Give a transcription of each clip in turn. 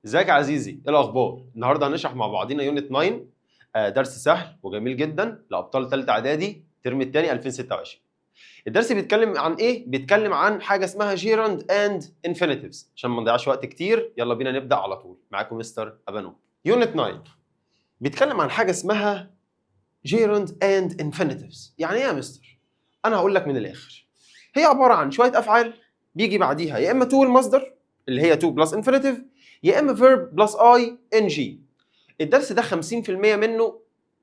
ازيك يا عزيزي؟ ايه الاخبار؟ النهارده هنشرح مع بعضينا يونت 9. درس سهل وجميل جدا لابطال ثالثه اعدادي الترم الثاني 2026. الدرس بيتكلم عن ايه؟ بيتكلم عن حاجه اسمها جيراند اند انفينيتيفز. عشان ما نضيعش وقت كتير يلا بينا نبدا على طول. معاكم مستر ابانو. يونت 9 بيتكلم عن حاجه اسمها جيراند اند انفينيتيفز. يعني ايه يا مستر؟ انا هقول لك من الاخر. هي عباره عن شويه افعال بيجي بعديها يا اما تو المصدر اللي هي تو بلس انفينيتيف، يا اما فيرب بلس اي ان جي. الدرس ده 50% منه،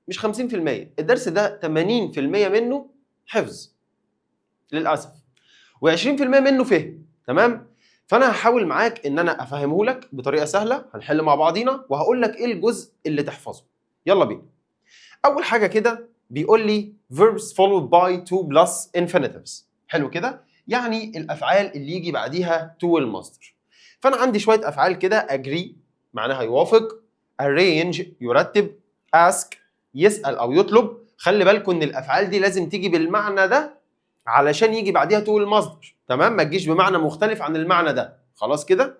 مش 50%، الدرس ده 80% منه حفظ للاسف، و20% منه فهم. تمام؟ فانا هحاول معاك ان انا افهمه لك بطريقه سهله، هنحل مع بعضينا وهقول لك ايه الجزء اللي تحفظه. يلا بينا. اول حاجه كده بيقول لي verbs followed by two plus infinitives. حلو كده؟ يعني الافعال اللي يجي بعديها to المصدر. فانا عندي شويه افعال كده: agree معناها يوافق، arrange يرتب، ask يسال او يطلب. خلي بالكم ان الافعال دي لازم تيجي بالمعنى ده علشان يجي بعديها to المصدر. تمام؟ ما تجيش بمعنى مختلف عن المعنى ده. خلاص كده؟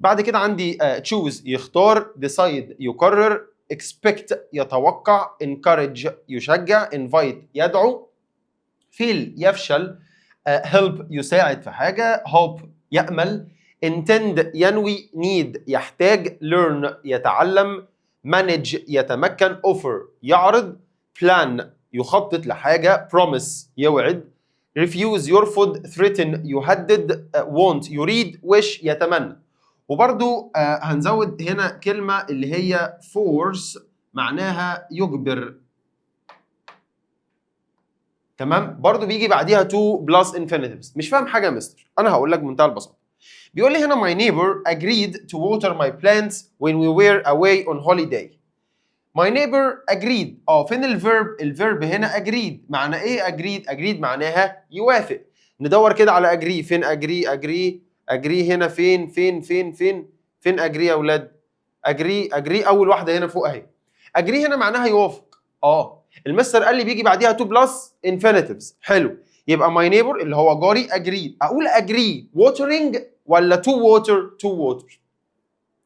بعد كده عندي choose يختار، decide يقرر، expect يتوقع، encourage يشجع، invite يدعو، fail يفشل، help يساعد في حاجة، hope يأمل، intend ينوي، need يحتاج، learn يتعلم، manage يتمكن، offer يعرض، plan يخطط لحاجة، promise يوعد، refuse يرفض، threaten يهدد، want يريد، wish يتمنى. وبرضو هنزود هنا كلمة اللي هي force معناها يجبر. تمام؟ برضو بيجي بعديها to plus infinitives. مش فاهم حاجة يا مستر؟ أنا هقول لك بمنتهى البساطة. بيقول لي هنا my neighbor agreed to water my plants when we were away on holiday. My neighbor agreed. فين الفيرب؟ الفيرب هنا agreed. معنى ايه agreed؟ agreed معناها يوافق. ندور كده على agree. فين agree هنا؟ فين agree يا اولاد؟ agree اول واحده هنا فوق اهي. agree هنا معناها يوافق. المستر قال لي بيجي بعديها to plus infinitives. حلو. يبقى my neighbor اللي هو جاري agreed. اقول agree watering ولا to water؟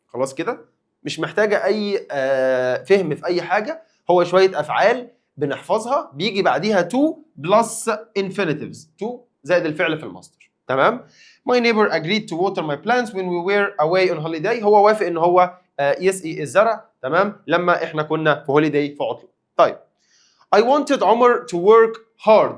خلاص كده؟ مش محتاجه اي فهم في اي حاجه. هو شويه افعال بنحفظها بيجي بعديها to plus infinitives. to زائد الفعل في المصدر. تمام؟ My neighbor agreed to water my plants when we were away on holiday. هو وافق ان هو يسقي الزرع. تمام؟ لما احنا كنا في holiday، في عطله. طيب. I wanted عمر to work hard.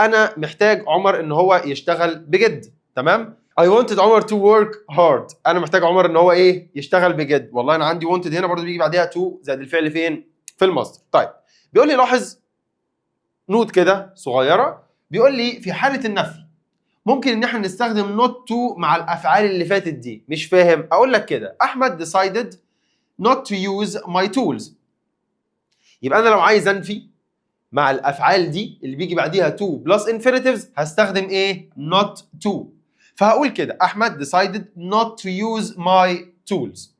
انا محتاج عمر ان هو يشتغل بجد. تمام؟ I wanted عمر to work hard. انا محتاج عمر ان هو ايه؟ يشتغل بجد. والله انا عندي wanted هنا برضو بيجي بعدها to زائد الفعل فين؟ في المصدر. طيب بيقول لي لاحظ نوت كده صغيره. بيقول لي في حاله النفي ممكن ان احنا نستخدم not to مع الافعال اللي فاتت دي. مش فاهم؟ اقول لك كده: احمد decided not to use my tools. يبقى انا لو عايز انفي مع الافعال دي اللي بيجي بعديها to plus infinitives هستخدم ايه؟ not to. فهقول كده: احمد decided not to use my tools.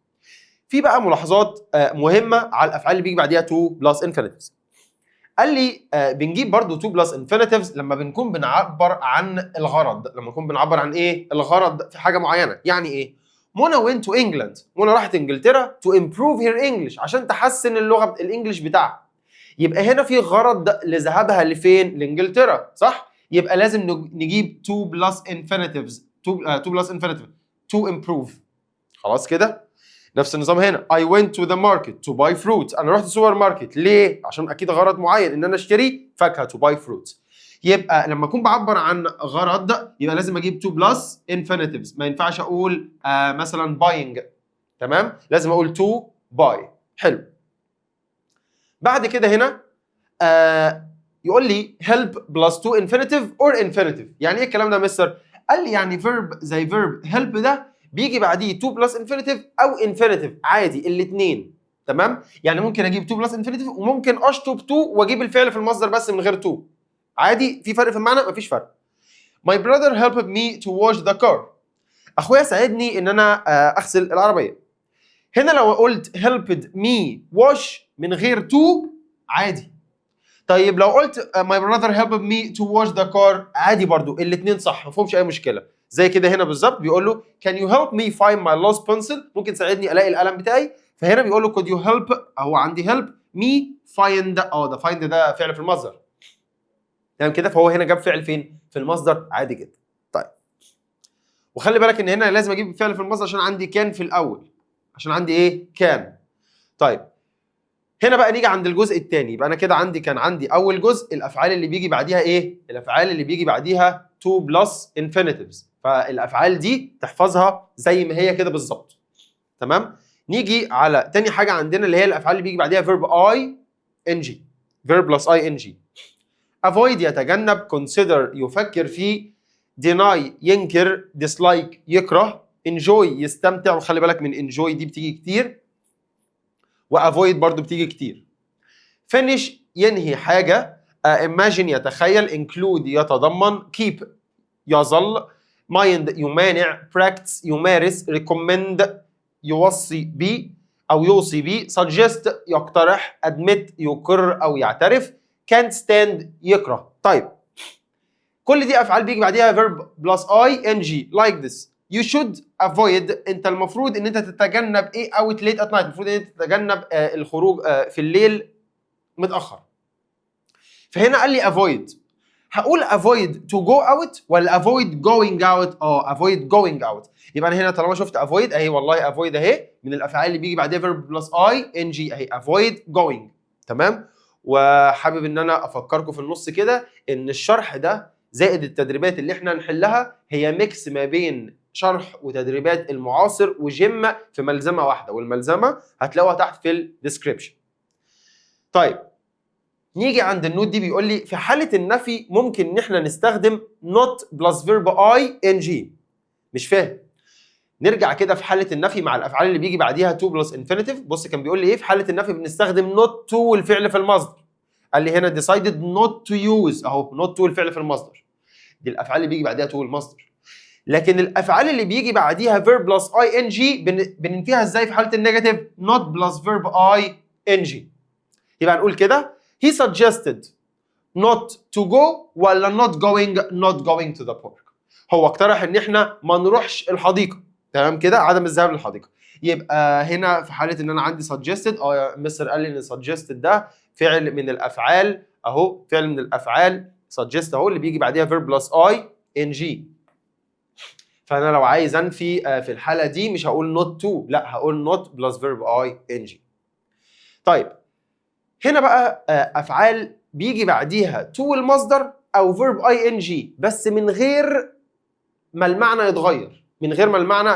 في بقى ملاحظات مهمه على الافعال اللي بيجي بعديها to plus infinitives. قال لي بنجيب برضو to plus infinitives لما بنكون بنعبر عن الغرض. لما نكون بنعبر عن ايه؟ الغرض في حاجه معينه. يعني ايه؟ منى went to England. منى راحت انجلترا to improve her English عشان تحسن اللغه الانجليش بتاعها. يبقى هنا في غرض لذهابها لفين؟ لانجلترا، صح؟ يبقى لازم نجيب to plus infinitives. to plus infinitive to improve. خلاص كده؟ نفس النظام هنا. I went to the market to buy fruit. انا رحت السوبر ماركت ليه؟ عشان اكيد غرض معين ان انا اشتري فاكهه to buy fruit. يبقى لما اكون بعبر عن غرض يبقى لازم اجيب to plus infinitives. ما ينفعش اقول مثلا buying. تمام؟ لازم اقول to buy. حلو. بعد كده هنا يقول لي help plus to infinitive or infinitive. يعني ايه الكلام ده يا مستر؟ قال لي يعني verb زي verb help ده بيجي بعديه to plus infinitive او infinitive عادي الاثنين. تمام؟ يعني ممكن اجيب to plus infinitive وممكن اشطب to واجيب الفعل في المصدر بس من غير to. عادي. في فرق في المعنى؟ مفيش فرق. My brother helped me to wash the car. اخويا ساعدني ان انا اغسل العربيه. هنا لو قلت helped me wash من غير to عادي. طيب لو قلت my brother helped me to wash the car عادي برضو. الاثنين صح، ما فيهمش اي مشكله. زي كده هنا بالظبط بيقول له can you help me find my lost pencil؟ ممكن تساعدني الاقي القلم بتاعي. فهنا بيقول له could you help، اهو عندي help me find، ده find ده فعل في المصدر. تمام كده، فهو هنا جاب فعل فين؟ في المصدر عادي جدا. طيب وخلي بالك ان هنا لازم اجيب فعل في المصدر عشان عندي كان في الاول، عشان عندي ايه؟ كان. طيب هنا بقى نيجي عند الجزء الثاني. يبقى انا كده عندي كان عندي اول جزء الافعال اللي بيجي بعديها ايه؟ الافعال اللي بيجي بعديها to plus infinitives، فالافعال دي تحفظها زي ما هي كده بالظبط. تمام؟ نيجي على تاني حاجه عندنا اللي هي الافعال اللي بيجي بعديها verb ing، verb plus ing. avoid يتجنب، consider يفكر فيه، deny ينكر، dislike يكره، enjoy يستمتع، وخلي بالك من enjoy دي بتيجي كتير، وافويد برضو بتيجي كتير. finish ينهي حاجه، imagine يتخيل، include يتضمن، keep يظل، mind يمانع، practice يمارس، recommend يوصي بيه او يوصي بيه، suggest يقترح، admit يقر او يعترف، can't stand يكره. طيب كل دي افعال بيجي بعديها verb plus ing like this. You should avoid، انت المفروض ان انت تتجنب ايه؟ out late at night، المفروض ان انت تتجنب الخروج في الليل متاخر. فهنا قال لي avoid، هقول avoid to go out ولا avoid going out؟ avoid going out. يبقى انا هنا طالما شفت avoid اهي، والله avoid اهي من الافعال اللي بيجي بعدها verb plus ing اهي avoid going. تمام؟ وحابب ان انا افكركم في النص كده ان الشرح ده زائد التدريبات اللي احنا هنحلها هي ميكس ما بين شرح وتدريبات المعاصر وجيم في ملزمه واحده، والملزمه هتلاقوها تحت في الديسكريبشن. طيب نيجي عند النوت دي، بيقول لي في حاله النفي ممكن ان احنا نستخدم not plus verb ing. مش فاهم. نرجع كده في حاله النفي مع الافعال اللي بيجي بعديها to plus infinitive. بص كان بيقول لي ايه في حاله النفي؟ بنستخدم not to والفعل في المصدر. قال لي هنا decided not to use، اهو not to الفعل في المصدر. دي الافعال اللي بيجي بعديها to المصدر. لكن الافعال اللي بيجي بعديها verb plus ing بننفيها ازاي في حاله النيجاتيف؟ not plus verb ing. يبقى هنقول كده he suggested not to go ولا not going to the park. هو اقترح ان احنا ما نروحش الحديقه. تمام كده، عدم الذهاب للحديقه. يبقى هنا في حاله ان انا عندي suggested، مستر قال لي ان suggested ده فعل من الافعال، اهو فعل من الافعال suggest اهو اللي بيجي بعديها verb plus ing. فانا لو عايز انفي في الحاله دي مش هقول not to، لا هقول not plus verb ing. طيب هنا بقى افعال بيجي بعديها to المصدر او verb ing بس من غير ما المعنى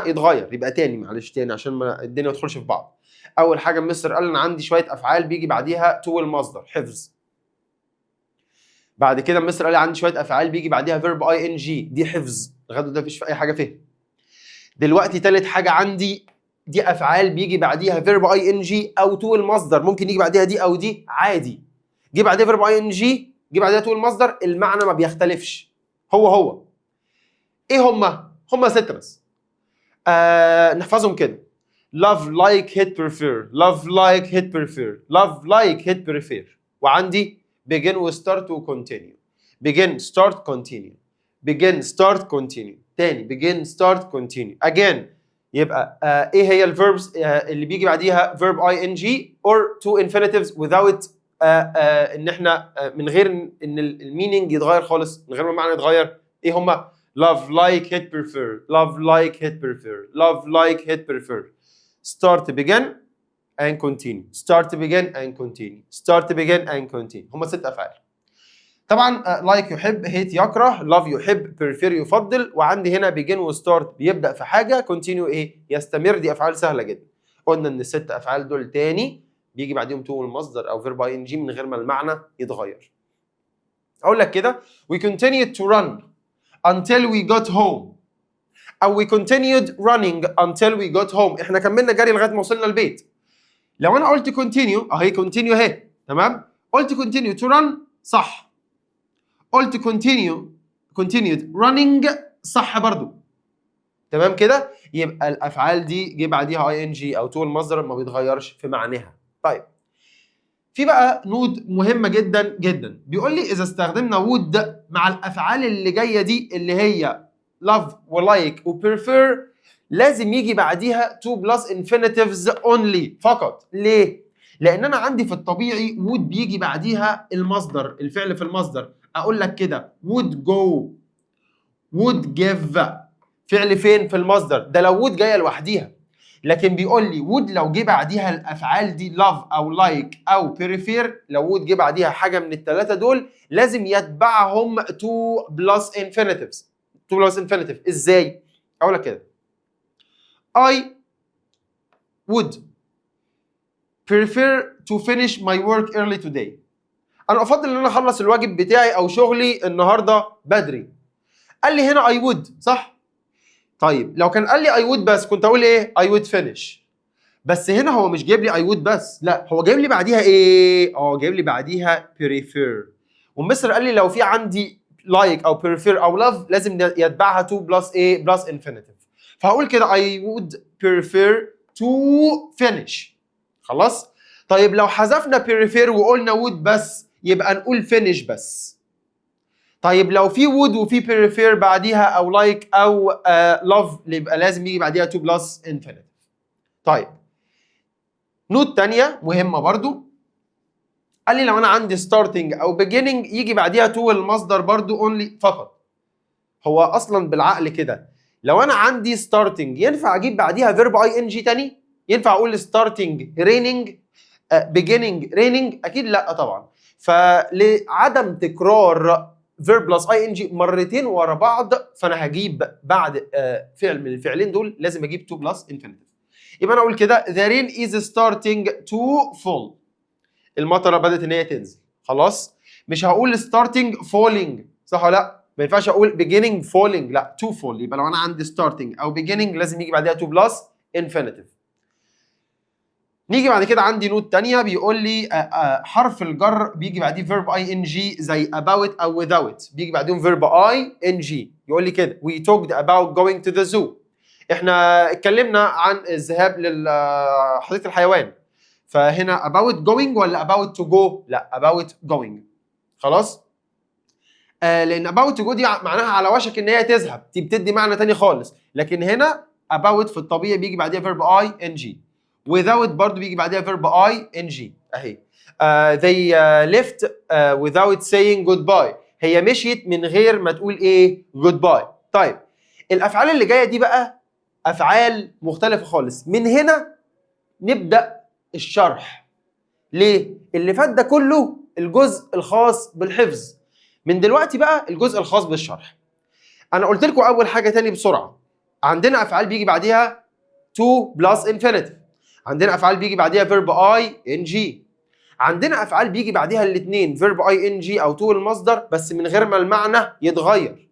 يتغير، يبقى تاني معلش تاني عشان ما الدنيا ما تدخلش في بعض. اول حاجه مستر قال انا عندي شويه افعال بيجي بعديها to المصدر، حفظ. بعد كده مستر قال لي عندي شويه افعال بيجي بعديها verb ing، دي حفظ لغايه ده مفيش في اي حاجه فهم. دلوقتي تالت حاجه عندي دي افعال بيجي بعديها verb ing او to المصدر، ممكن يجي بعديها دي او دي عادي. جه بعديها verb ing، جه بعديها to المصدر، المعنى ما بيختلفش، هو ايه هما 6 بس. نحفظهم كده: love like hate prefer، love like hate prefer، love like hate prefer. وعندي begin و start و continue، begin start continue، begin start continue، تاني begin start continue again. يبقى ايه هي الverbs اللي بيجي بعديها verb ing or to infinitives without ان احنا من غير ان المينينج يتغير خالص، من غير ما المعنى يتغير؟ ايه هما؟ love like hate prefer، love like hate prefer، love like hate prefer. start begin and continue، start begin and continue، start begin and continue. هما 6 افعال. طبعا like يحب، hate يكره، love يحب، prefer يفضل. وعندي هنا begin و start بيبدا في حاجه، continue ايه؟ يستمر. دي افعال سهله جدا. قلنا ان ال6 افعال دول تاني بيجي بعديهم to المصدر او verb ing من غير ما المعنى يتغير. اقول لك كده: we continued to run until we got home، او we continued running until we got home. احنا كملنا جري لغايه ما وصلنا البيت. لو انا قلت continue اهي continue اهي، تمام؟ قلت continue to run صح، قلت continued running صح برضو. تمام كده؟ يبقى الافعال دي جه بعديها ing او to المصدر ما بيتغيرش في معناها. طيب في بقى نود مهمه جدا جدا، بيقول لي اذا استخدمنا would مع الافعال اللي جايه دي اللي هي love ولايك وprefer لازم يجي بعديها to plus infinitives only فقط. ليه؟ لأن أنا عندي في الطبيعي would بيجي بعديها المصدر، الفعل في المصدر. أقول لك كده would go would give، فعل فين؟ في المصدر. ده لو would جاية لوحديها. لكن بيقول لي would لو جه بعديها الأفعال دي love أو like أو prefer، لو would جه بعديها حاجة من الثلاثة دول لازم يتبعهم to plus infinitives. to plus infinitive إزاي؟ أقول لك كده I would prefer to finish my work early today. أنا أفضل إن أنا أخلص الواجب بتاعي أو شغلي النهاردة بدري. قال لي هنا I would صح؟ طيب لو كان قال لي I would بس كنت أقول إيه؟ I would finish. بس هنا هو مش جايب لي I would بس، لا هو جايب لي بعديها إيه؟ جايب لي بعديها prefer. ومستر قال لي لو في عندي like أو prefer أو love لازم يتبعها to plus إيه؟ plus infinitive. فهقول كده I would prefer to finish. خلاص؟ طيب لو حذفنا prefer وقلنا would بس يبقى نقول finish بس. طيب لو في would وفي prefer بعديها او like او love يبقى لازم يجي بعديها to plus infinitive. طيب نوت تانية مهمة برضو، قال لي لو انا عندي starting او beginning يجي بعديها to المصدر برضو only فقط. هو اصلا بالعقل كده لو انا عندي starting ينفع اجيب بعديها verb ing تاني؟ ينفع اقول starting raining beginning raining؟ اكيد لا طبعا. فلعدم تكرار verb plus ing مرتين ورا بعض فانا هجيب بعد فعل من الفعلين دول لازم اجيب to plus infinitive. يبقى انا اقول كده the rain is starting to fall. المطره بدات ان هي تنزل. خلاص مش هقول starting falling صح ولا لا؟ ما ينفعش اقول beginning falling، لا to fall. يبقى لو انا عندي starting او beginning لازم يجي بعدها to plus infinitive. نيجي بعد كده عندي نوت تانية بيقول لي حرف الجر بيجي بعديه verb ing زي about او without، بيجي بعدهم verb ing. يقول لي كده we talked about going to the zoo. احنا اتكلمنا عن الذهاب لحديقة الحيوان. فهنا about going ولا about to go؟ لا about going. خلاص؟ لان about to go دي معناها على وشك ان هي تذهب، دي بتدي معنى تاني خالص. لكن هنا about في الطبيعي بيجي بعديها verb ing. without برضو بيجي بعدها verb ing اهي. they left without saying goodbye. هي مشيت من غير ما تقول ايه goodbye. طيب الافعال اللي جايه دي بقى افعال مختلفه خالص. من هنا نبدا الشرح. ليه؟ اللي فات ده كله الجزء الخاص بالحفظ. من دلوقتي بقى الجزء الخاص بالشرح. انا قلت لكم اول حاجه تاني بسرعه، عندنا افعال بيجي بعديها to plus infinitive، عندنا افعال بيجي بعديها verb ing، عندنا افعال بيجي بعديها الاثنين verb ing او to المصدر بس من غير ما المعنى يتغير.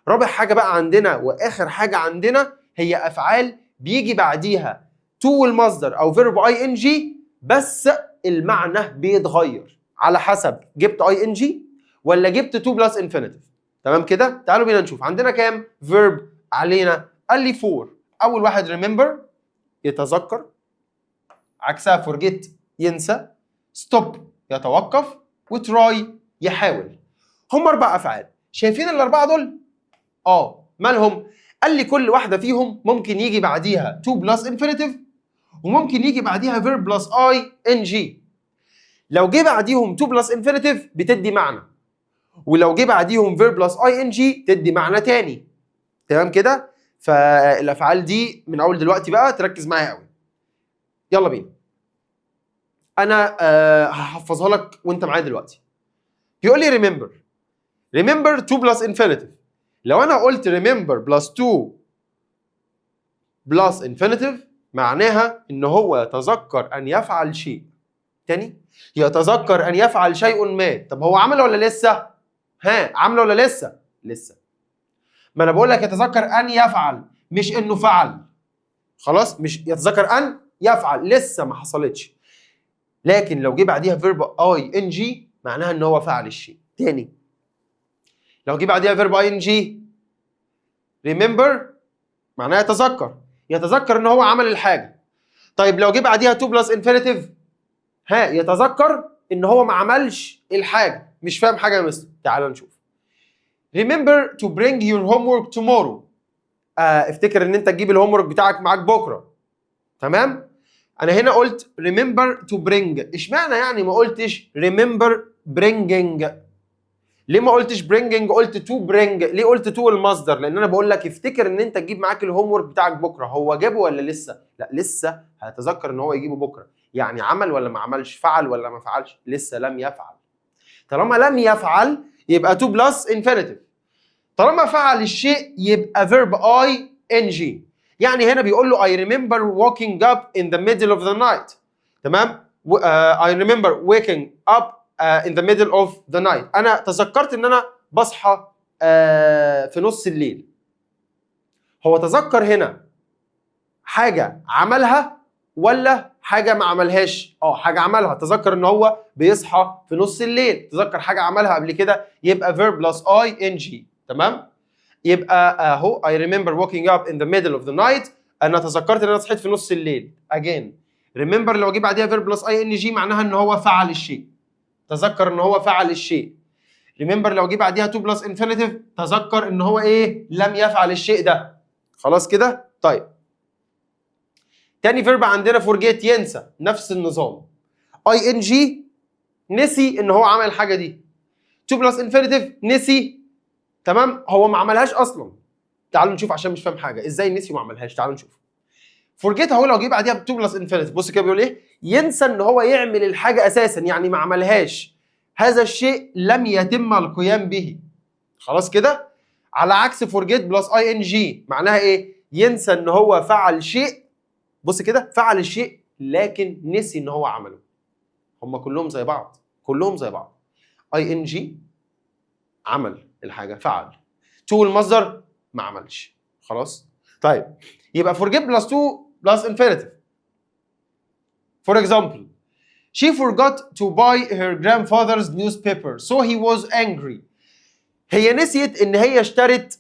رابع حاجه بقى عندنا واخر حاجه عندنا هي افعال بيجي بعديها to المصدر او verb ing بس المعنى بيتغير على حسب جبت ing ولا جبت to plus infinitive. تمام كده؟ تعالوا بينا نشوف عندنا كام verb علينا. قال لي 4. اول واحد remember يتذكر، عكسها forget ينسى، stop يتوقف، وتراي يحاول. هم 4 افعال. شايفين الاربعه دول؟ مالهم؟ قال لي كل واحده فيهم ممكن يجي بعديها to plus infinitive وممكن يجي بعديها verb plus ing. لو جه بعديهم to plus infinitive بتدي معنى، ولو جه بعديهم verb plus ing تدي معنى تاني. تمام كده؟ فالافعال دي من اول دلوقتي بقى تركز معايا قوي. يلا بينا. انا هحفظها لك وانت معايا دلوقتي. بيقول لي remember 2 plus infinitive. لو انا قلت remember plus 2 plus infinitive معناها ان هو يتذكر ان يفعل شيء. تاني، يتذكر ان يفعل شيء ما. طب هو عمل ولا لسه؟ عمل ولا لسه؟ لسه. ما انا بقول لك يتذكر ان يفعل مش انه فعل. خلاص؟ مش يتذكر ان يفعل، لسه ما حصلتش. لكن لو جه بعديها verb ing معناها ان هو فعل الشيء. تاني، لو جه بعديها verb ing remember معناها يتذكر ان هو عمل الحاجه. طيب لو جه بعديها to plus infinitive يتذكر ان هو ما عملش الحاجه. مش فاهم حاجه يا مستر. تعال نشوف. remember to bring your homework tomorrow. افتكر ان انت تجيب الهوم ورك بتاعك معاك بكره. تمام؟ انا هنا قلت remember to bring. اشمعنى يعني ما قلتش remember bringing؟ ليه ما قلتش bringing قلت to bring؟ ليه قلت to المصدر؟ لان انا بقول لك افتكر ان انت تجيب معاك الهوم ورك بتاعك بكره. هو جابه ولا لسه؟ لا لسه، هتذكر ان هو يجيبه بكره. يعني عمل ولا ما عملش؟ فعل ولا ما فعلش؟ لسه لم يفعل. طالما لم يفعل يبقى to plus infinitive. طالما فعل الشيء يبقى verb ing. يعني هنا بيقول له I remember waking up in the middle of the night. تمام؟ I remember waking up in the middle of the night. أنا تذكرت إن أنا بصحى في نص الليل. هو تذكر هنا حاجة عملها ولا حاجة ما عملهاش؟ حاجة عملها. تذكر إن هو بيصحى في نص الليل. تذكر حاجة عملها قبل كده يبقى verb plus ing. تمام؟ يبقى اهو I remember waking up in the middle of the night. انا تذكرت ان انا صحيت في نص الليل. again remember لو اجيب بعديها verb plus ing معناها ان هو فعل الشيء. تذكر ان هو فعل الشيء. remember لو اجيب بعديها to plus infinitive تذكر ان هو ايه؟ لم يفعل الشيء ده. خلاص كده؟ طيب تاني verb عندنا forget ينسى. نفس النظام ing نسي ان هو عمل الحاجه دي. to plus infinitive نسي. تمام؟ هو ما عملهاش اصلا. تعالوا نشوف عشان مش فاهم حاجه ازاي نسي وما عملهاش. تعالوا نشوف. forget اهو لو جه بعديها 2 بلس انفينيتيف. بص كده بيقول ايه؟ ينسى ان هو يعمل الحاجه اساسا، يعني ما عملهاش. هذا الشيء لم يتم القيام به. خلاص كده؟ على عكس forget بلس ing معناها ايه؟ ينسى ان هو فعل شيء. بص كده، فعل الشيء لكن نسي ان هو عمله. هم كلهم زي بعض، كلهم زي بعض. ing عمل الحاجه، فعل. to المصدر ما عملش. خلاص؟ طيب يبقى forget plus 2 plus infinitive. For example, she forgot to buy her grandfather's newspaper so he was angry. هي نسيت ان هي اشترت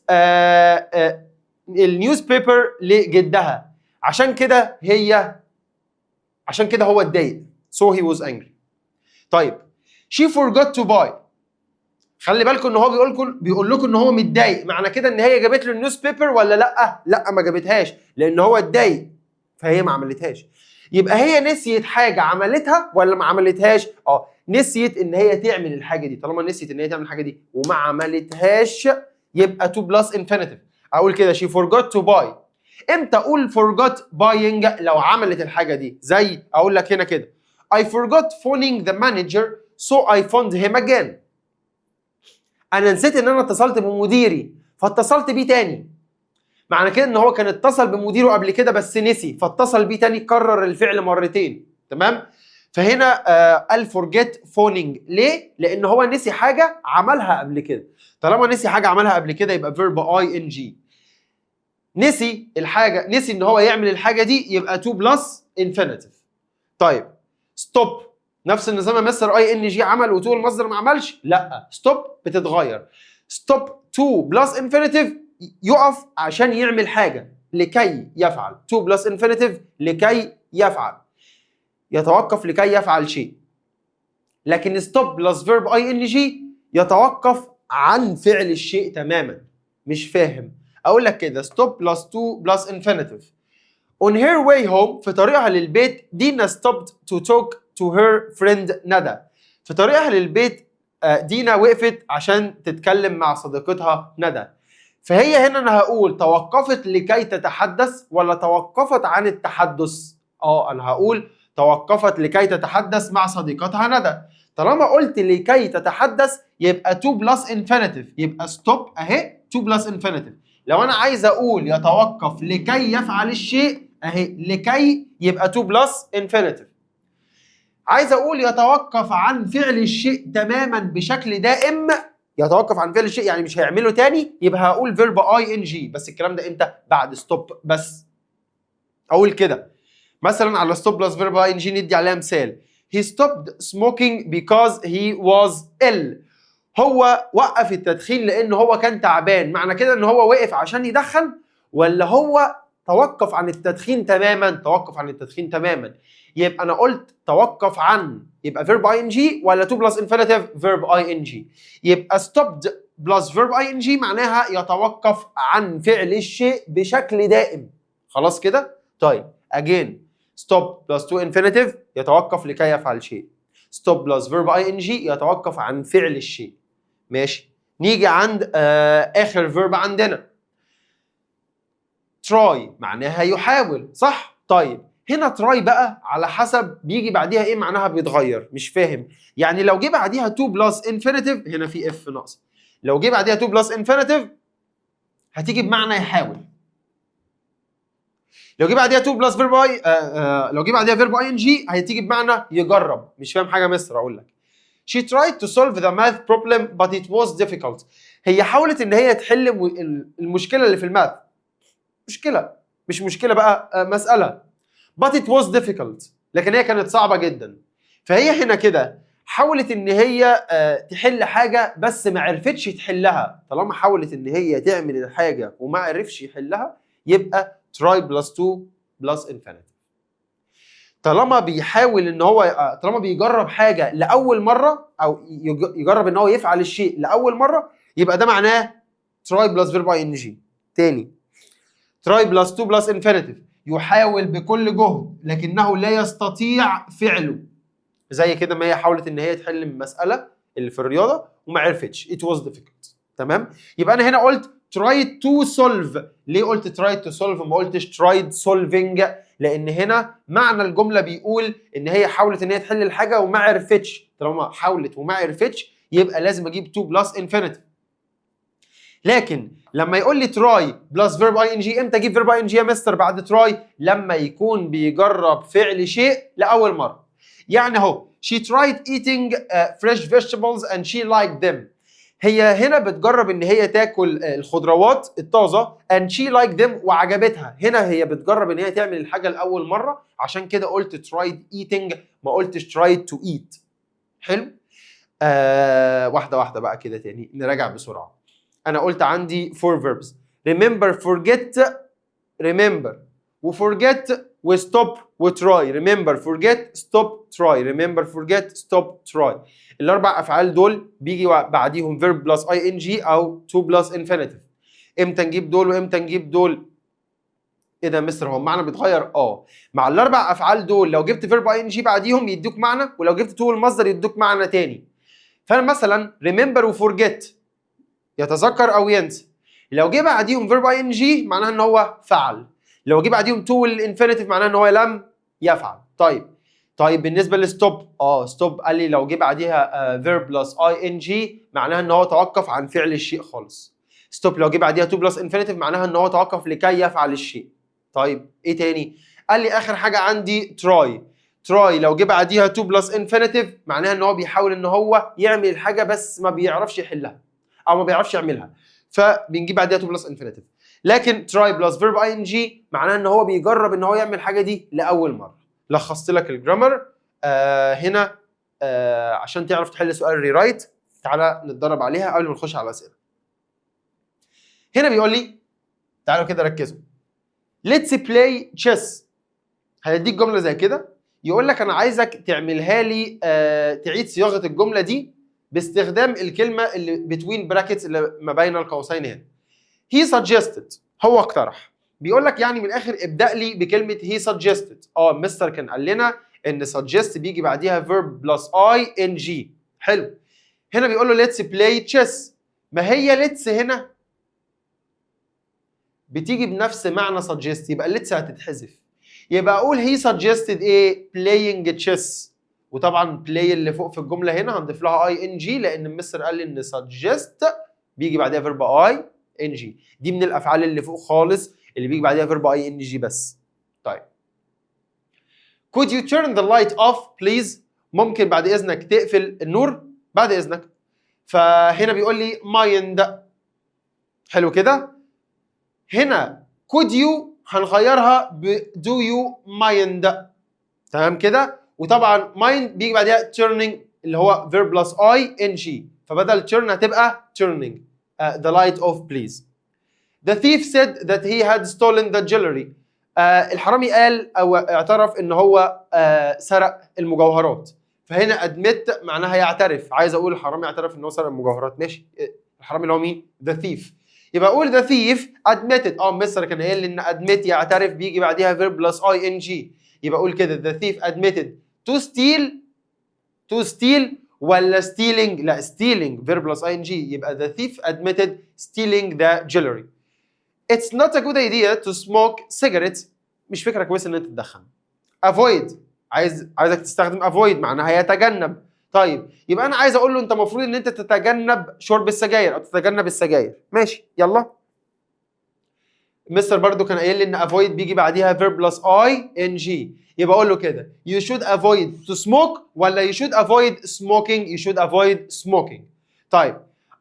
النيوز بيبر لجدها، عشان كده هو اتضايق. So he was angry. طيب she forgot to buy. خلي بالكم ان هو بيقول لكم ان هو متضايق، معنى كده ان هي جابت له النيوز بيبر ولا لا؟ لا ما جابتهاش، لان هو اتضايق فهي ما عملتهاش. يبقى هي نسيت حاجه عملتها ولا ما عملتهاش؟ نسيت ان هي تعمل الحاجه دي. طالما نسيت ان هي تعمل الحاجه دي وما عملتهاش يبقى to plus infinitive. اقول كده she forgot to buy. امتى اقول forgot buying؟ لو عملت الحاجه دي. زي اقول لك هنا كده I forgot phoning the manager so I phoned him again. انا نسيت ان انا اتصلت بمديري فاتصلت بيه تاني. معنى كده ان هو كان اتصل بمديره قبل كده بس نسي فاتصل بيه تاني، كرر الفعل مرتين. تمام؟ فهنا قال forget phoning. ليه؟ لان هو نسي حاجه عملها قبل كده. طالما نسي حاجه عملها قبل كده يبقى verb ing. نسي الحاجه، نسي ان هو يعمل الحاجه دي يبقى to plus infinitive. طيب stop نفس النظام يا مستر. اي ان جي عمل وتو المصدر ما عملش؟ لا، ستوب بتتغير. ستوب تو بلس انفينيتيف يقف عشان يعمل حاجه لكي يفعل. تو بلس انفينيتيف لكي يفعل، يتوقف لكي يفعل شيء. لكن ستوب بلس فيرب اي ان جي يتوقف عن فعل الشيء تماما. مش فاهم؟ اقول لك كده ستوب بلس تو بلس انفينيتيف. On her way home في طريقها للبيت دينا stopped to talk to her friend ندى. في طريقها للبيت دينا وقفت عشان تتكلم مع صديقتها ندى. فهي هنا انا هقول توقفت لكي تتحدث ولا توقفت عن التحدث؟ انا هقول توقفت لكي تتحدث مع صديقتها ندى. طالما قلت لكي تتحدث يبقى to plus infinitive، يبقى stop اهي to plus infinitive. لو انا عايز اقول يتوقف لكي يفعل الشيء اهي لكي يبقى to plus infinitive. عايز اقول يتوقف عن فعل الشيء تماما بشكل دائم، يتوقف عن فعل الشيء يعني مش هيعمله تاني، يبقى هقول verb ing. بس الكلام ده امتى؟ بعد stop بس. اقول كده مثلا على stop plus verb ing ندي عليها مثال. He stopped smoking because he was ill. هو وقف التدخين لان هو كان تعبان. معنى كده ان هو وقف عشان يدخن ولا هو توقف عن التدخين تماما؟ توقف عن التدخين تماما. يبقى انا قلت توقف عن، يبقى verb ing ولا to plus infinitive verb ing. يبقى stopped بلس فيرب ing معناها يتوقف عن فعل الشيء بشكل دائم. خلاص كده؟ طيب again stop plus to infinitive يتوقف لكي يفعل شيء. stop plus verb ing يتوقف عن فعل الشيء. ماشي. نيجي عند آخر verb عندنا. try معناها يحاول، صح؟ طيب هنا try بقى على حسب بيجي بعديها ايه معناها بيتغير، مش فاهم. يعني لو جه بعديها to plus infinitive هنا في f ناقص. لو جه بعديها to plus infinitive هتيجي بمعنى يحاول. لو جه بعديها to plus verb I لو جه بعديها verb ing هتيجي بمعنى يجرب. مش فاهم حاجه مستر اقول لك. She tried to solve the math problem but it was difficult. هي حاولت ان هي تحل المشكله اللي في الماث. مشكله، مش مشكله بقى، مساله. but it was difficult، لكن هي كانت صعبه جدا. فهي هنا كده حاولت ان هي تحل حاجه بس ما عرفتش تحلها. طالما حاولت ان هي تعمل الحاجه وما عرفش يحلها يبقى try plus to plus infinitive. طالما بيحاول ان هو طالما بيجرب حاجه لاول مره او يجرب ان هو يفعل الشيء لاول مره يبقى ده معناه try plus verb ing. تاني try plus to plus infinitive يحاول بكل جهد لكنه لا يستطيع فعله. زي كده ما هي حاولت ان هي تحل المساله اللي في الرياضه وما عرفتش it was difficult. تمام؟ يبقى انا هنا قلت try to solve. ليه قلت try to solve وما قلتش tried solving؟ لان هنا معنى الجمله بيقول ان هي حاولت ان هي تحل الحاجه وما عرفتش. طالما حاولت وما عرفتش يبقى لازم اجيب to plus infinitive. لكن لما يقول لي try plus verb ing امتى اجيب verb ing يا مستر بعد try؟ لما يكون بيجرب فعل شيء لاول مره. يعني اهو she tried eating fresh vegetables and she liked them. هي هنا بتجرب ان هي تاكل الخضروات الطازه and she liked them وعجبتها. هنا هي بتجرب ان هي تعمل الحاجه لاول مره، عشان كده قلت tried eating ما قلتش tried to eat. حلو؟ واحده واحده بقى كده تاني نراجع بسرعه. انا قلت عندي 4 verbs remember forget remember وforget وstop وtry. remember forget stop try remember forget stop try. الاربع افعال دول بيجي بعديهم verb plus ing او to plus infinitive. امتى نجيب دول وامتى نجيب دول؟ ايه ده يا مستر هو المعنى بيتغير؟ مع الاربع افعال دول لو جبت verb ing بعديهم يدوك معنى، ولو جبت to المصدر يدوك معنى تاني. فانا مثلا remember وforget يتذكر او ينسى. لو جه بعديهم verb ing معناها ان هو فعل. لو جه بعديهم to الانفينيتيف معناها ان هو لم يفعل. طيب بالنسبه لستوب ستوب قال لي لو جه بعديها verb plus ing معناها ان هو توقف عن فعل الشيء خالص. ستوب لو جه بعديها to plus infinitive معناها ان هو توقف لكي يفعل الشيء. طيب ايه تاني؟ قال لي اخر حاجه عندي try لو جه بعديها to plus infinitive معناها ان هو بيحاول ان هو يعمل الحاجه بس ما بيعرفش يحلها او ما بيعرفش يعملها، فبنجيب بعديها to plus infinitive. لكن try plus verb ing معناها ان هو بيجرب ان هو يعمل الحاجه دي لاول مره. لخصت لك الجرامر هنا عشان تعرف تحل سؤال ريرايت. تعالى نتدرب عليها قبل ما نخش على الاسئله. هنا بيقول لي تعالوا كده ركزوا. let's play chess. هيديك جمله زي كده يقول لك انا عايزك تعملها لي تعيد صياغه الجمله دي باستخدام الكلمه اللي between brackets اللي ما بين القوسين هنا. he suggested هو اقترح. بيقول لك يعني من الاخر ابدا لي بكلمه he suggested. مستر كان قال لنا ان suggest بيجي بعديها verb plus ing. حلو. هنا بيقول له let's play chess. ما هي let's هنا بتيجي بنفس معنى suggest، يبقى let's هتتحذف. يبقى اقول he suggested ايه؟ playing chess. وطبعا play اللي فوق في الجمله هنا هنضيف لها ing لان المستر قال لي ان suggest بيجي بعديها verb ing. دي من الافعال اللي فوق خالص اللي بيجي بعديها verb ing بس. طيب could you turn the light off please؟ ممكن بعد اذنك تقفل النور بعد اذنك. فهنا بيقول لي mind. حلو كده. هنا could you هنغيرها ب do you mind. تمام كده. وطبعا mind بيجي بعدها turning اللي هو verb plus ing، فبدل turn هتبقى turning the light off please. The thief said that he had stolen the jewelry. الحرامي قال او اعترف ان هو سرق المجوهرات. فهنا admit معناها يعترف. عايز اقول الحرامي اعترف ان هو سرق المجوهرات. ماشي. الحرامي اللي هو مين؟ the thief. يبقى اقول the thief admitted. مستر كان قايل لي ان admit يعترف بيجي بعديها verb plus ing. يبقى اقول كده the thief admitted to steal ولا stealing؟ لا stealing verb plus ing. يبقى the thief admitted stealing the jewelry. It's not a good idea to smoke cigarettes. مش فكرة كويسة ان انت تدخن. avoid عايزك تستخدم avoid معناها يتجنب. طيب يبقى انا عايز اقول له انت المفروض ان انت تتجنب شرب السجاير او تتجنب السجاير. ماشي يلا. مستر برضو كان قايل لي ان avoid بيجي بعديها verb plus ing. يبقى اقول له كده you should avoid to smoke ولا you should avoid smoking؟ you should avoid smoking. طيب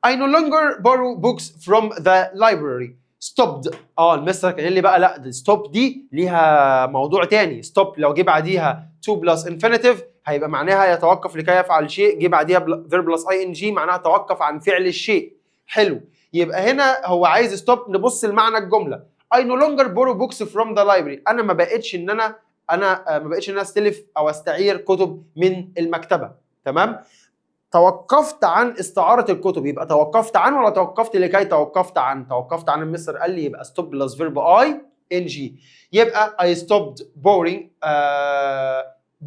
I no longer borrow books from the library. stopped. المستر كان قايل لي بقى لا stop دي ليها موضوع تاني. stop لو جه بعديها to plus infinitive هيبقى معناها يتوقف لكي يفعل شيء، جه بعديها verb plus ing معناها توقف عن فعل الشيء. حلو. يبقى هنا هو عايز stop. نبص لمعنى الجمله I no longer borrow books from the library. انا ما بقتش ان انا استلف او استعير كتب من المكتبه. تمام. توقفت عن استعاره الكتب. يبقى توقفت عن ولا توقفت لكي توقفت عن؟ توقفت عن. المستر قال لي يبقى stop plus verb ing. يبقى I stopped borrowing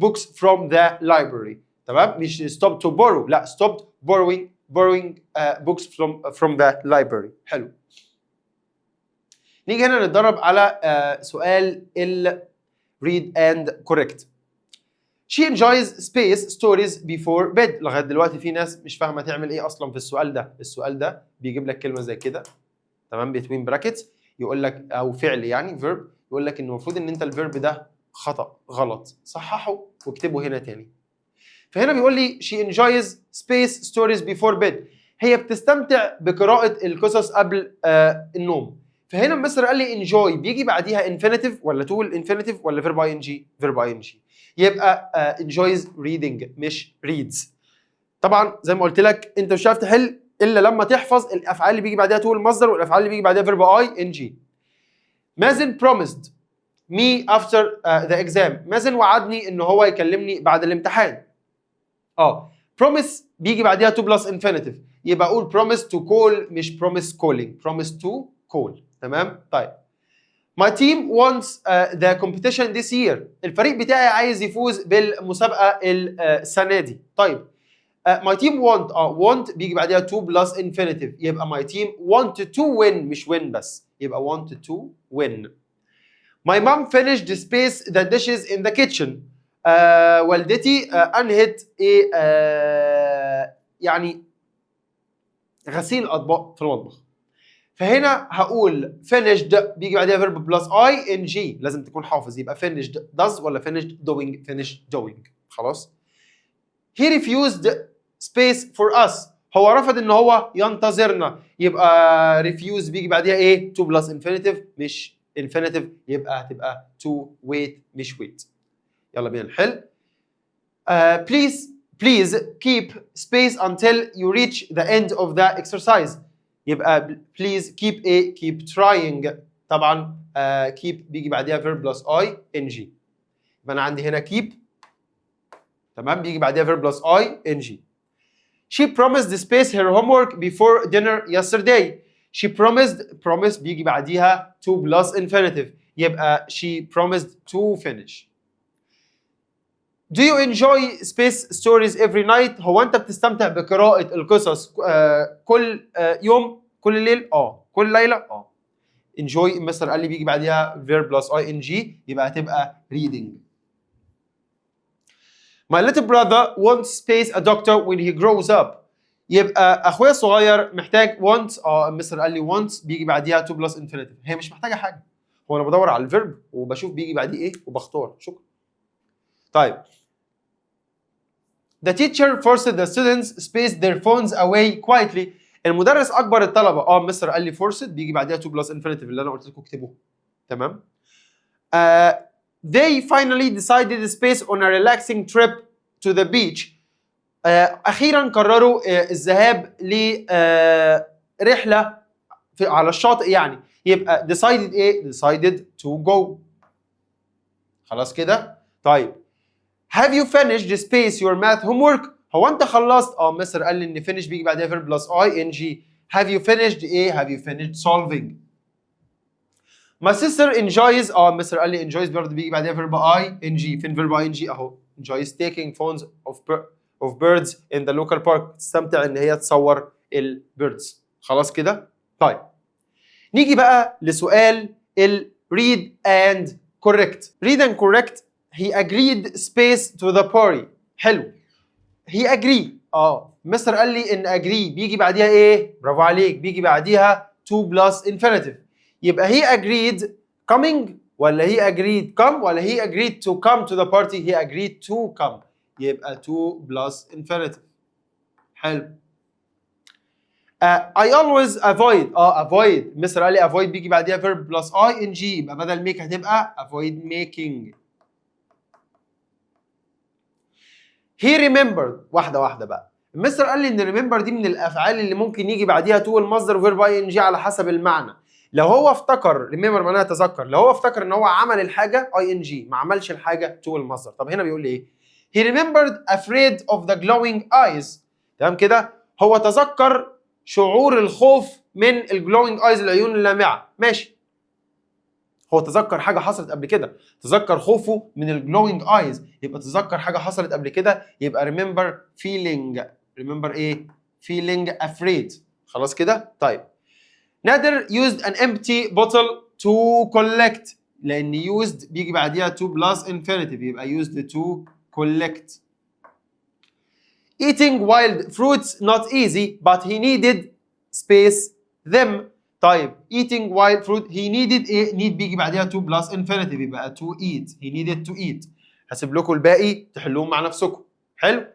books from the library. تمام. مش stop to borrow، لا stopped borrowing books from the library. حلو. نيجي هنا نتدرب على سؤال ال read and correct. She enjoys space stories before bed. لغايه دلوقتي في ناس مش فاهمه تعمل ايه اصلا في السؤال ده. السؤال ده بيجيب لك كلمه زي كده تمام between brackets يقول لك او فعل يعني verb يقول لك ان المفروض ان انت الفيرب ده خطا غلط، صححه واكتبه هنا تاني. فهنا بيقول لي she enjoys space stories before bed. هي بتستمتع بقراءه القصص قبل النوم. فهنا المستر قال لي enjoy بيجي بعديها infinitive ولا تقول infinitive ولا verb ing؟ verb ing. يبقى enjoys reading مش reads. طبعا زي ما قلت لك انت مش هتعرف تحل الا لما تحفظ الافعال اللي بيجي بعدها تقول المصدر والافعال اللي بيجي بعدها verb ing. مازن promised me after the exam. مازن وعدني ان هو يكلمني بعد الامتحان. promise بيجي بعدها to plus infinitive. يبقى اقول promise to call مش promise calling. promise to call. تمام. طيب My team wants the competition this year. الفريق بتاعي عايز يفوز بالمسابقة السنة دي. طيب my team want بيجي بعدها to plus infinitive. يبقى my team wanted to win مش win بس. يبقى wanted to win. My mom finished the space the dishes in the kitchen. والدتي أنهت يعني غسيل الأطباق في المطبخ. فهنا هقول finished بيجي بعدها verb plus ing. لازم تكون حافظ. يبقى finished does ولا finished doing؟ finished doing. خلاص. He refused space for us. هو رفض ان هو ينتظرنا. يبقى refuse بيجي بعدها ايه؟ to plus infinitive مش infinitive. يبقى هتبقى to wait مش wait. يلا بينا نحل. Please keep space until you reach the end of the exercise. يبقى please keep trying. طبعا keep بيجي بعدها verb plus ing. يبقى انا عندي هنا keep تمام بيجي بعدها verb plus ing. She promised to space her homework before dinner yesterday. She promised بيجي بعديها to plus infinitive. يبقى she promised to finish. Do you enjoy space stories every night؟ هو انت بتستمتع بقراءة القصص كل يوم كل ليل؟ كل ليلة؟ enjoy المستر قال لي بيجي بعديها verb plus ing. يبقى هتبقى reading. My little brother wants space a doctor when he grows up. يبقى اخويا الصغير محتاج wants. المستر قال لي wants بيجي بعديها to plus infinitive. هي مش محتاجة حاجة. هو انا بدور على الفيرب وبشوف بيجي بعديه ايه وبختار. شكرا. طيب The teacher forced the students space their phones away quietly. المدرس اجبر الطلبه. مستر قال لي forced بيجي بعدها to plus infinitive اللي انا قلت لكم اكتبوه. تمام. They finally decided to space on a relaxing trip to the beach. اخيرا قرروا الذهاب لرحله على الشاطئ يعني. يبقى decided ايه؟ decided to go. خلاص كده. طيب Have you finished the space your math homework؟ هو انت خلصت؟ مستر قال لي ان finish بيجي بعدها verb plus ing. have you finished ايه؟ have you finished solving. My sister enjoys مستر قال لي enjoys برضه بيجي بعدها verb ing. فين verb ing اهو. enjoys taking phones of birds in the local park. تستمتع ان هي تصور البيردز. خلاص كده؟ طيب. نيجي بقى لسؤال ال read and correct. read and correct he agreed space to the party. حلو. he agree. مستر قال لي ان agree بيجي بعديها ايه؟ برافو عليك، بيجي بعديها to plus infinitive. يبقى he agreed coming ولا he agreed come ولا he agreed to come to the party. he agreed to come. يبقى to plus infinitive. حلو. I always avoid. avoid مستر قال لي avoid بيجي بعديها verb plus ing. يبقى بدل make هتبقى avoid making. he remembered. واحدة واحدة بقى. مستر قال لي ان remember دي من الافعال اللي ممكن يجي بعديها to المصدر وفيرب ing على حسب المعنى. لو هو افتكر remember معناها تذكر، لو هو افتكر ان هو عمل الحاجه ing ما عملش الحاجه to المصدر. طب هنا بيقول لي ايه؟ he remembered afraid of the glowing eyes. تمام كده؟ هو تذكر شعور الخوف من الجلوينج ايز العيون اللامعه. ماشي. هو تذكر حاجه حصلت قبل كده، تذكر خوفه من الجلوينج ايز، يبقى تذكر حاجه حصلت قبل كده، يبقى remember feeling. remember ايه؟ feeling afraid. خلاص كده؟ طيب. نادر used an empty bottle to collect. لأن used بيجي بعديها to plus infinitive يبقى used to collect. Eating wild fruits not easy but he needed space them. طيب eating wild fruit he needed ايه؟ need بيجي بعديها to plus infinitive يبقى to eat. he needed to eat. هسيب لكم الباقي تحلوهم مع نفسكم. حلو؟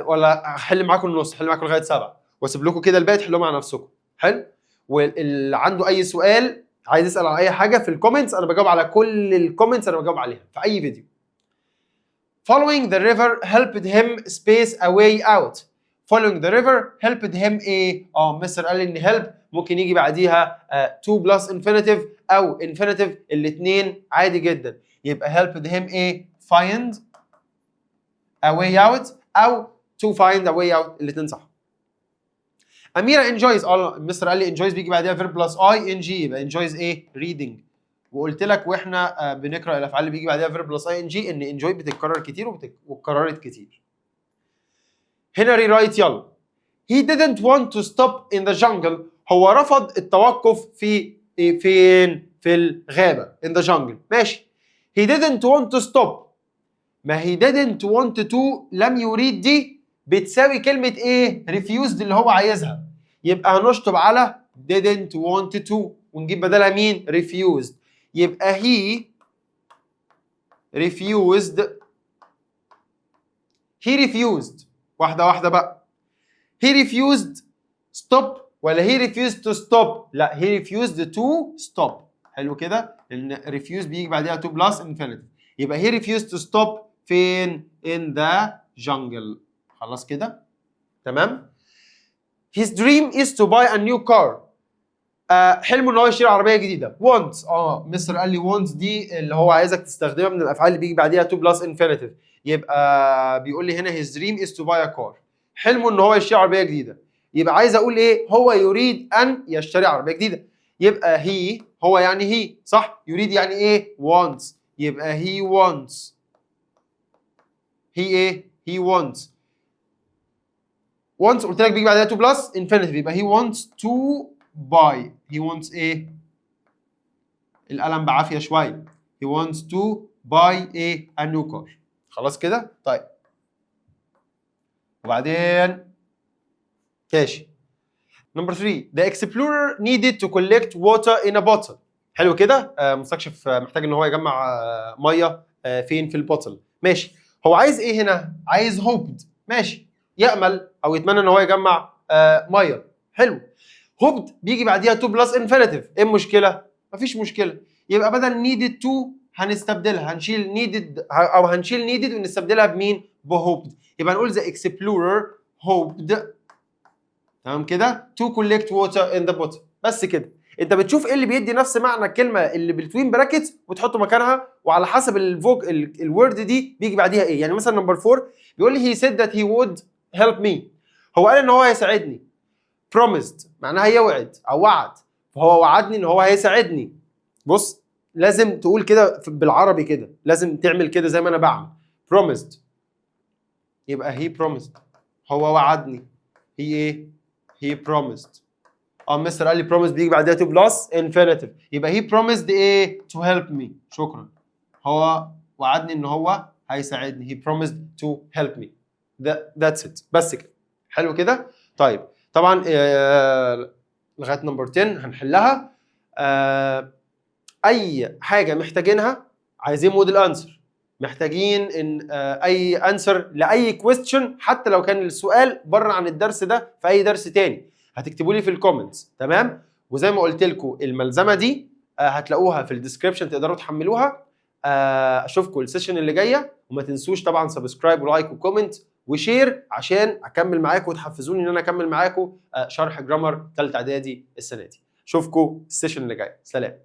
ولا هحل معاكم النص، هحل معاكم لغاية 7 واسيب لكم كده الباقي تحلوهم مع نفسكم. حلو؟ واللي عنده اي سؤال عايز يسال على اي حاجه في الكومنتس انا بجاوب على كل الكومنتس، انا بجاوب عليها في اي فيديو. Following the river helped him space a way out. Following the river helped him ايه؟ مستر قال لي ان help ممكن يجي بعديها to plus infinitive او infinitive الاثنين عادي جدا. يبقى helped him ايه؟ find a way out او to find a way out الاثنين صح. أميرة enjoys. مستر قال لي enjoys بيجي بعديها verb plus ing يبقى enjoys ايه؟ reading. وقلت لك واحنا بنقرا الافعال اللي بيجي بعديها verb plus ing ان enjoy بتتكرر كتير واتكررت كتير. هنا rewrite يلا. He didn't want to stop in the jungle. هو رفض التوقف في فين؟ في الغابة in the jungle. ماشي. He didn't want to stop. ما he didn't want to لم يريد دي بتساوي كلمة ايه؟ refused اللي هو عايزها. يبقى هنشطب على didn't want to ونجيب بدلها مين؟ refused. يبقى he refused. he refused. واحدة واحدة بقى. he refused stop ولا he refused to stop؟ لا he refused to stop. حلو كده؟ لأن refused بيجي بعدها to plus infinitive. يبقى he refused to stop فين؟ in the jungle. خلاص كده؟ تمام؟ His dream is to buy a new car. حلمه ان هو يشتري عربيه جديده. wants. مستر قال لي wants دي اللي هو عايزك تستخدمها من الافعال اللي بيجي بعديها to plus infinitive. يبقى بيقول لي هنا his dream is to buy a car. حلمه ان هو يشتري عربيه جديده. يبقى عايز اقول ايه؟ هو يريد ان يشتري عربيه جديده. يبقى he هو يعني he صح؟ يريد يعني ايه؟ wants. يبقى he wants. he ايه؟ he wants. wants قلت لك بيجي بعدها to plus infinitive يبقى he wants to buy. he wants ايه؟ القلم بعافيه شويه. he wants to buy ايه؟ a new car. خلاص كده؟ طيب. وبعدين ماشي. نمبر 3 the explorer needed to collect water in a bottle. حلو كده؟ مستكشف محتاج ان هو يجمع ميه فين؟ في البوتل. ماشي. هو عايز ايه هنا؟ عايز hoped. ماشي. يأمل او يتمنى ان هو يجمع ميه. حلو. hoped بيجي بعديها to plus infinitive. ايه المشكله؟ مفيش مشكله. يبقى بدل needed to هنستبدلها، هنشيل needed او هنشيل needed ونستبدلها بمين؟ بhoped. يبقى نقول the explorer hoped. تمام كده؟ to collect water in the bottle. بس كده. انت بتشوف ايه اللي بيدي نفس معنى الكلمه اللي بالتوين براكتس وتحطه مكانها، وعلى حسب الورد دي بيجي بعديها ايه. يعني مثلا نمبر 4 بيقول لي he said that he would help me. هو قال ان هو هيساعدني. promised معناها يوعد او وعد، فهو وعدني ان هو هيساعدني. بص لازم تقول كده بالعربي كده، لازم تعمل كده زي ما انا بعمل. promised يبقى he promised، هو وعدني. he ايه؟ he promised. مستر قال لي promised بيجي بعدها to plus infinitive، يبقى he promised ايه؟ to help me. شكرا، هو وعدني ان هو هيساعدني. he promised to help me. that's it، بس كده. حلو كده؟ طيب طبعا لغايه نمبر 10 هنحلها. اي حاجه محتاجينها، عايزين موديل انسر، محتاجين ان اي انسر لاي كويستشن، حتى لو كان السؤال بره عن الدرس ده في اي درس تاني، هتكتبوا لي في الكومنتس. تمام؟ وزي ما قلت لكم الملزمه دي هتلاقوها في الديسكربشن، تقدروا تحملوها. اشوفكم السيشن اللي جايه، وما تنسوش طبعا سبسكرايب ولايك وكومنت وشير عشان اكمل معاكم وتحفزوني ان انا اكمل معاكم شرح جرامر ثالثه اعدادي السنه دي. اشوفكم السيشن اللي جاي. سلام.